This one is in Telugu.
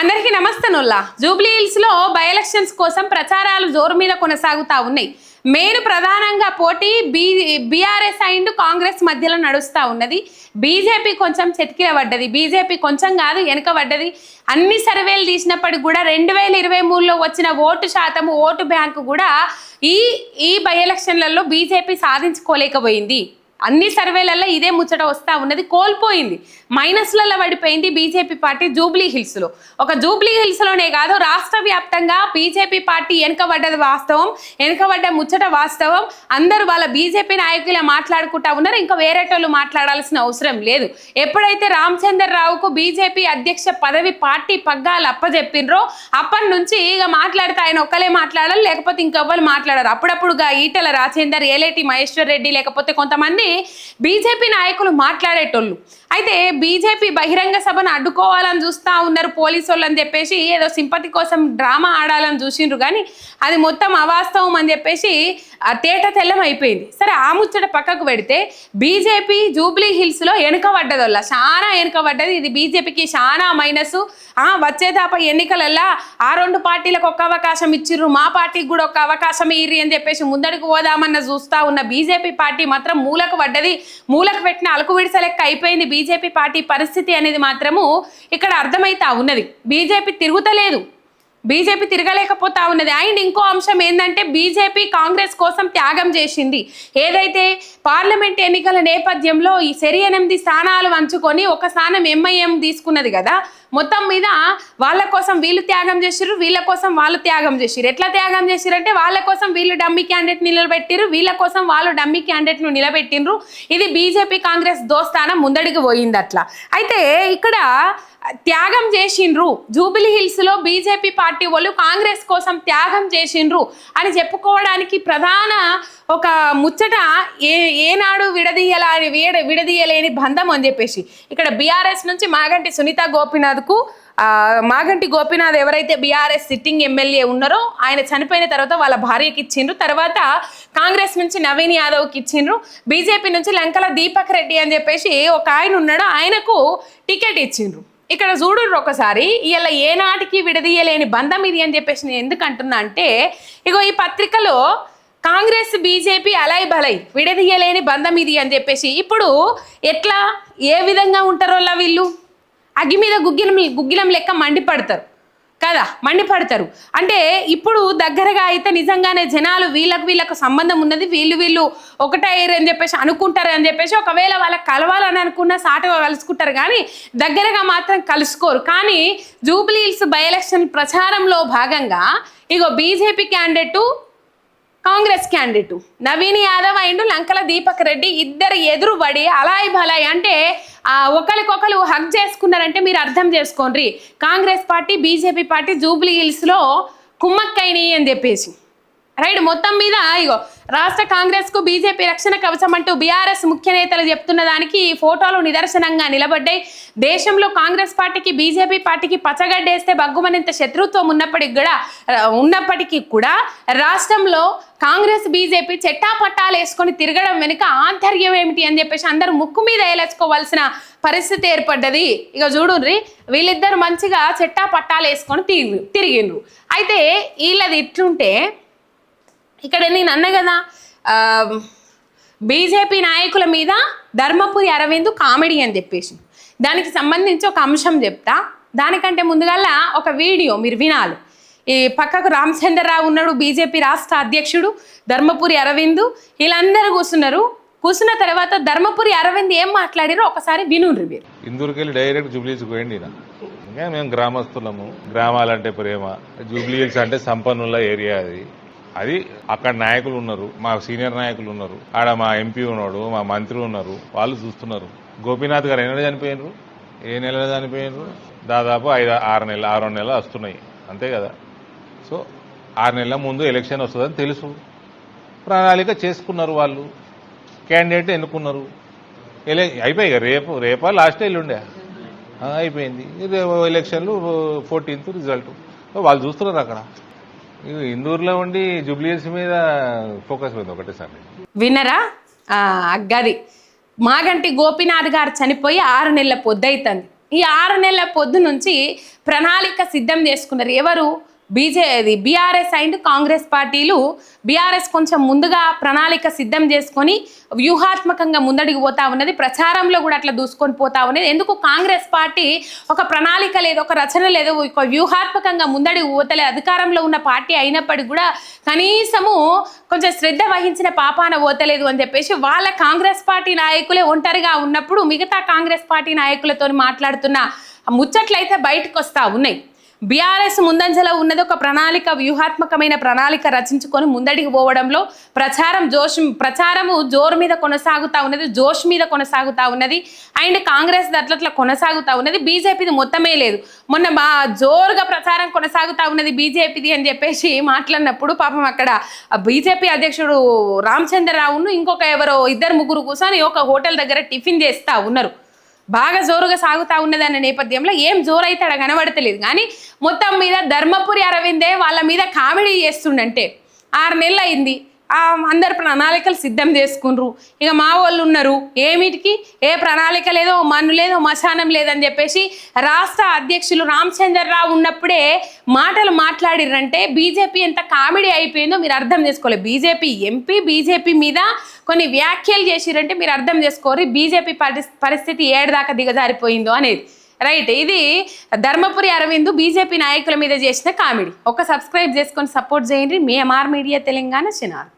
అందరికీ నమస్తే నొల్లా. జూబ్లీ హిల్స్ లో బై ఎలక్షన్స్ కోసం ప్రచారాలు జోరు మీద కొనసాగుతా ఉన్నాయి. మెయిన్ ప్రధానంగా పోటీ బీఆర్ఎస్ అండ్ కాంగ్రెస్ మధ్యలో నడుస్తూ ఉన్నది. బీజేపీ కొంచెం చెతికిలబడ్డది, బీజేపీ కొంచెం కాదు వెనకబడ్డది. అన్ని సర్వేలు తీసినప్పటికి కూడా 2023లో వచ్చిన ఓటు శాతం, ఓటు బ్యాంకు కూడా ఈ బై ఎలక్షన్లలో బీజేపీ సాధించుకోలేకపోయింది. అన్ని సర్వేలలో ఇదే ముచ్చట వస్తూ ఉన్నది. కోల్పోయింది, మైనస్లలో పడిపోయింది బీజేపీ పార్టీ జూబ్లీ హిల్స్లో. ఒక జూబ్లీ హిల్స్లోనే కాదు, రాష్ట్ర వ్యాప్తంగా బీజేపీ పార్టీ వెనుకబడ్డది వాస్తవం, వెనుకబడ్డ ముచ్చట వాస్తవం. అందరూ వాళ్ళ బీజేపీ నాయకులే మాట్లాడుకుంటా ఉన్నారు, ఇంకా వేరేటోళ్ళు మాట్లాడాల్సిన అవసరం లేదు. ఎప్పుడైతే రామచంద్రరావుకు బీజేపీ అధ్యక్ష పదవి పార్టీ పగ్గాలు అప్పచెప్పినరో అప్పటి నుంచి ఇక మాట్లాడితే ఆయన ఒక్కలే మాట్లాడాలి, లేకపోతే ఇంకెవ్వరు మాట్లాడారు. అప్పుడప్పుడుగా ఈటెల రాజేందర్, ఏలేటి మహేశ్వర్ రెడ్డి, లేకపోతే కొంతమంది బీజేపీ నాయకులు మాట్లాడేటోళ్ళు. అయితే బీజేపీ బహిరంగ సభను అడ్డుకోవాలని చూస్తూ ఉన్నారు పోలీసు వాళ్ళు అని చెప్పేసి, ఏదో సింపతి కోసం డ్రామా ఆడాలని చూసిండ్రు, కానీ అది మొత్తం అవాస్తవం అని చెప్పేసి తేట తెల్లం అయిపోయింది. సరే, ఆ ముచ్చట పక్కకు పెడితే బీజేపీ జూబ్లీ హిల్స్లో వెనుకబడ్డది, వల్ల చాలా వెనుకబడ్డది. ఇది బీజేపీకి చాలా మైనస్. వచ్చేదాప ఎన్నికలల్లా ఆ రెండు పార్టీలకు ఒక్క అవకాశం ఇచ్చిర్రు, మా పార్టీకి కూడా ఒక్క అవకాశం ఇర్రి అని చెప్పేసి ముందడుకు పోదామన్న చూస్తూ ఉన్న బీజేపీ పార్టీ మాత్రం మూలకు పడ్డది. మూలకు పెట్టిన అలుకు విడిస లెక్క అయిపోయింది బీజేపీ పార్టీ పరిస్థితి అనేది మాత్రము ఇక్కడ అర్థమైతా ఉన్నది. బీజేపీ తిరుగుతలేదు, బీజేపీ తిరగలేకపోతా ఉన్నది. అండ్ ఇంకో అంశం ఏంటంటే, బీజేపీ కాంగ్రెస్ కోసం త్యాగం చేసింది. ఏదైతే పార్లమెంట్ ఎన్నికల నేపథ్యంలో ఈ సరి 8 స్థానాలు వంచుకొని ఒక స్థానం ఎంఐఎం తీసుకున్నది కదా, మొత్తం మీద వాళ్ళ కోసం వీళ్ళు త్యాగం చేసిర్రు, వీళ్ళ కోసం వాళ్ళు త్యాగం చేసిర్రు. ఎట్లా త్యాగం చేసిరంటే, వాళ్ళ కోసం వీళ్ళు డమ్మీ క్యాండిడేట్ నిలబెట్టిర్రు, వీళ్ళ కోసం వాళ్ళు డమ్మీ క్యాండిడేట్ను నిలబెట్టిండ్రు. ఇది బీజేపీ కాంగ్రెస్ దోస్తానం ముందడికి పోయింది అట్లా. అయితే ఇక్కడ త్యాగం చేసిండ్రు, జూబ్లీ హిల్స్లో బీజేపీ పార్టీ వాళ్ళు కాంగ్రెస్ కోసం త్యాగం చేసిండ్రు అని చెప్పుకోవడానికి ప్రధాన ఒక ముచ్చట ఏనాడు విడదీయలేని బంధం అని చెప్పేసి, ఇక్కడ బీఆర్ఎస్ నుంచి మాగంటి సునీత గోపీనాథ్కు మాగంటి గోపీనాథ్ ఎవరైతే బీఆర్ఎస్ సిట్టింగ్ ఎమ్మెల్యే ఉన్నారో ఆయన చనిపోయిన తర్వాత వాళ్ళ భార్యకి ఇచ్చిండ్రు, తర్వాత కాంగ్రెస్ నుంచి నవీన్ యాదవ్కి ఇచ్చిండ్రు, బీజేపీ నుంచి లంకల దీపక్ రెడ్డి అని చెప్పేసి ఒక ఆయన ఉన్నాడు, ఆయనకు టికెట్ ఇచ్చిండ్రు. ఇక్కడ చూడుర్రు ఒకసారి, ఇలా ఏనాటికి విడదీయలేని బంధం ఇది అని చెప్పేసి నేను ఎందుకు అంటున్నా అంటే, ఇగో ఈ పత్రికలో కాంగ్రెస్ బీజేపీ అలై బలై విడదీయలేని బంధం ఇది అని చెప్పేసి, ఇప్పుడు ఎట్లా ఏ విధంగా ఉంటారో వీళ్ళు అగ్గి మీద గుగ్గిలం లెక్క మండిపడతారు కదా, మండిపడతారు. అంటే ఇప్పుడు దగ్గరగా అయితే నిజంగానే జనాలు వీళ్ళకు సంబంధం ఉన్నది, వీళ్ళు ఒకటయ్యారు అని చెప్పేసి అనుకుంటారు అని చెప్పేసి, ఒకవేళ వాళ్ళకి కలవాలని అనుకున్న సాటుగా కలుసుకుంటారు, కానీ దగ్గరగా మాత్రం కలుసుకోరు. కానీ జూబ్లీ హిల్స్ బై ఎలక్షన్ ప్రచారంలో భాగంగా ఇగో BJP candidate, Congress candidate Naveen Yadav and Lankala Deepak Reddy ఇద్దరు ఎదురుబడి అలాయ్ భలాయ్ అంటే ఒకరికొకరు హక్ చేసుకున్నారంటే మీరు అర్థం చేసుకోండి, Congress party BJP party Jubilee హిల్స్లో కుమ్మక్కైని అని చెప్పేసి. రైట్, మొత్తం మీద ఇగో రాష్ట్ర కాంగ్రెస్కు బీజేపీ రక్షణ కవచం అంటూ బీఆర్ఎస్ ముఖ్య నేతలు చెప్తున్న దానికి ఈ ఫోటోలు నిదర్శనంగా నిలబడ్డాయి. దేశంలో కాంగ్రెస్ పార్టీకి బీజేపీ పార్టీకి పచ్చగడ్డేస్తే బగ్గుమనింత శత్రుత్వం ఉన్నప్పటికీ కూడా రాష్ట్రంలో కాంగ్రెస్ బీజేపీ చెట్టాపట్టాలు వేసుకొని తిరగడం వెనుక ఆంతర్యం ఏమిటి అని చెప్పేసి అందరూ ముక్కు మీద వేలేసుకోవాల్సిన పరిస్థితి ఏర్పడ్డది. ఇక చూడుర్రి, వీళ్ళిద్దరు మంచిగా చెట్టాపట్టాలు వేసుకొని తిరిగిండ్రు. అయితే వీళ్ళది ఇట్లుంటే, ఇక్కడ నేను అన్నా కదా బీజేపీ నాయకుల మీద ధర్మపురి అరవింద్ కామెడీ అని చెప్పేసి, దానికి సంబంధించి ఒక అంశం చెప్తా. దానికంటే ముందుగా ఒక వీడియో మీరు వినాలి. ఈ పక్కకు రామచంద్రరావు ఉన్నాడు, బీజేపీ రాష్ట్ర అధ్యక్షుడు, ధర్మపురి అరవింద్, వీళ్ళందరూ కూర్చున్న తర్వాత ధర్మపురి అరవింద్ ఏం మాట్లాడారో ఒకసారి వినుండ్రి మీరు. ఇందూరుకెళ్ళి డైరెక్ట్ జూబ్లీ హిల్స్ పోయింది. ఇంకా మేము గ్రామస్తులము, గ్రామాలంటే ప్రేమ. జూబ్లీ హిల్స్ అంటే సంపన్నుల ఏరియా, అది అక్కడ నాయకులు ఉన్నారు, మా సీనియర్ నాయకులు ఉన్నారు, ఆడ మా ఎంపీ ఉన్నాడు, మా మంత్రి ఉన్నారు, వాళ్ళు చూస్తున్నారు. గోపీనాథ్ గారు ఎన్నడూ చనిపోయినరు, ఏ నెలలో చనిపోయినరు, దాదాపు 6 నెలలు వస్తున్నాయి అంతే కదా. సో 6 నెలల ముందు ఎలక్షన్ వస్తుందని తెలుసు, ప్రణాళిక చేసుకున్నారు వాళ్ళు, క్యాండిడేట్ ఎన్నుకున్నారు, అయిపోయాయి. రేపా లాస్ట్ ఎల్లుండే అయిపోయింది ఎలక్షన్లు, 14th రిజల్ట్. వాళ్ళు చూస్తున్నారు అక్కడ. ఇందూరులో ఉండి జూబ్లీ హిల్స్ మీద ఫోకస్ ఉంది ఒకటేసారి. విన్నరా? గది మాగంటి గోపీనాథ్ గారు చనిపోయి 6 నెలల పొద్దైతుంది. ఈ 6 నెలల పొద్దు నుంచి ప్రణాళిక సిద్ధం చేసుకున్నారు. ఎవరు? బీఆర్ఎస్ అండ్ కాంగ్రెస్ పార్టీలు. బీఆర్ఎస్ కొంచెం ముందుగా ప్రణాళిక సిద్ధం చేసుకొని వ్యూహాత్మకంగా ముందడికి పోతా ఉన్నది, ప్రచారంలో కూడా అట్లా దూసుకొని పోతా ఉన్నది. ఎందుకు కాంగ్రెస్ పార్టీ ఒక ప్రణాళిక లేదు, ఒక రచన లేదు, ఒక వ్యూహాత్మకంగా ముందడికి పోతలేదు. అధికారంలో ఉన్న పార్టీ అయినప్పటికీ కూడా కనీసము కొంచెం శ్రద్ధ వహించిన పాపాన పోతలేదు అని చెప్పేసి వాళ్ళ కాంగ్రెస్ పార్టీ నాయకులే ఒంటరిగా ఉన్నప్పుడు మిగతా కాంగ్రెస్ పార్టీ నాయకులతో మాట్లాడుతున్న ముచ్చట్లయితే బయటకు వస్తూ ఉన్నాయి. బీఆర్ఎస్ ముందంజలో ఉన్నది ఒక ప్రణాళిక, వ్యూహాత్మకమైన ప్రణాళిక రచించుకొని ముందడికి పోవడంలో ప్రచారము జోరు మీద కొనసాగుతూ ఉన్నది, జోష్ మీద కొనసాగుతూ ఉన్నది. అండ్ కాంగ్రెస్ అట్లట్లా కొనసాగుతూ ఉన్నది. బీజేపీది మొత్తమే లేదు. మొన్న జోరుగా ప్రచారం కొనసాగుతూ ఉన్నది బీజేపీది అని చెప్పేసి మాట్లాడినప్పుడు పాపం అక్కడ బీజేపీ అధ్యక్షుడు రామచంద్రరావును ఇంకొక ఎవరో 2-3 కూర్చొని ఒక హోటల్ దగ్గర టిఫిన్ చేస్తూ ఉన్నారు. బాగా జోరుగా సాగుతూ ఉన్నదన్న నేపథ్యంలో ఏం జోరైతే అక్కడ కనబడతలేదు. కానీ మొత్తం మీద ధర్మపురి అరవిందే వాళ్ళ మీద కామెడీ చేస్తుండంటే 6 నెలలు అయింది. అందరు ప్రణాళికలు సిద్ధం చేసుకుండ్రు. ఇక మా వాళ్ళు ఉన్నారు, ఏమిటికి ఏ ప్రణాళిక లేదో, మన్ను లేదో, మశానం లేదని చెప్పేసి రాష్ట్ర అధ్యక్షులు రామచంద్రరావు ఉన్నప్పుడే మాటలు మాట్లాడిర్రంటే బీజేపీ ఎంత కామెడీ అయిపోయిందో మీరు అర్థం చేసుకోలేదు. బీజేపీ ఎంపీ బీజేపీ మీద కొన్ని వ్యాఖ్యలు చేసిరంటే మీరు అర్థం చేసుకోరు బీజేపీ పరిస్థితి ఏడదాకా దిగజారిపోయిందో అనేది. రైట్, ఇది ధర్మపురి అరవింద్ బీజేపీ నాయకుల మీద చేసిన కామెడీ. ఒక సబ్స్క్రైబ్ చేసుకొని సపోర్ట్ చేయండి. మీ ఎంఆర్ మీడియా తెలంగాణ ఛానల్.